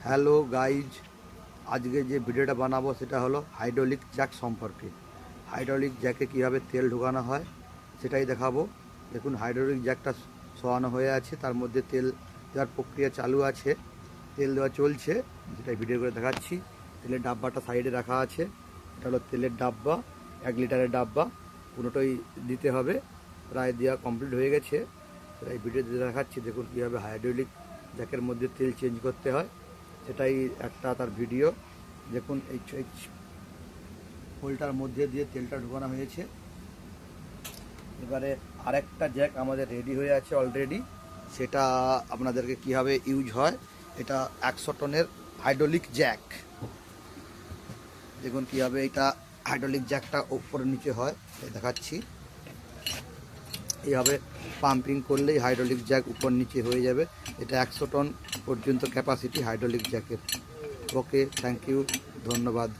Hello guys, আজকে যে ভিডিওটা বানাবো সেটা হলো হাইড্রোলিক জ্যাক সম্পর্কে। হাইড্রোলিক জ্যাকে কীভাবে তেল ঢোকানো হয় সেটাই দেখাবো। দেখুন, হাইড্রোলিক জ্যাকটা শোয়ানো হয়ে আছে, তার মধ্যে তেল দেওয়ার প্রক্রিয়া চালু আছে, তেল দেওয়া চলছে, যেটা ভিডিও করে দেখাচ্ছি। তেলের ডাব্বাটা সাইডে রাখা আছে, এটা হলো তেলের ডাব্বা, 1 লিটারের ডাব্বা, পুরোটাই দিতে হবে। প্রায় দেওয়া কমপ্লিট হয়ে গেছে, সেটাই ভিডিওতে দেখাচ্ছি। দেখুন কীভাবে হাইড্রোলিক জ্যাকের মধ্যে তেল চেঞ্জ করতে হয়, সেটাই একটা তার ভিডিও। দেখুন এই হোলটার মধ্যে দিয়ে তেলটা ঢোকানো হয়েছে। এবারে আরেকটা জ্যাক আমাদের রেডি হয়ে আছে অলরেডি, সেটা আপনাদেরকে কীভাবে ইউজ হয়। এটা 100 টনের হাইড্রোলিক জ্যাক। দেখুন কীভাবে এটা হাইড্রোলিক জ্যাকটা উপরে নিচে হয়, দেখাচ্ছি। এইভাবে পাম্পিং করলেই হাইড্রোলিক জ্যাক উপর নিচে হয়ে যাবে। এটা 100 টন পর্যন্ত ক্যাপাসিটি হাইড্রোলিক জ্যাকের। ওকে, থ্যাংক ইউ, ধন্যবাদ।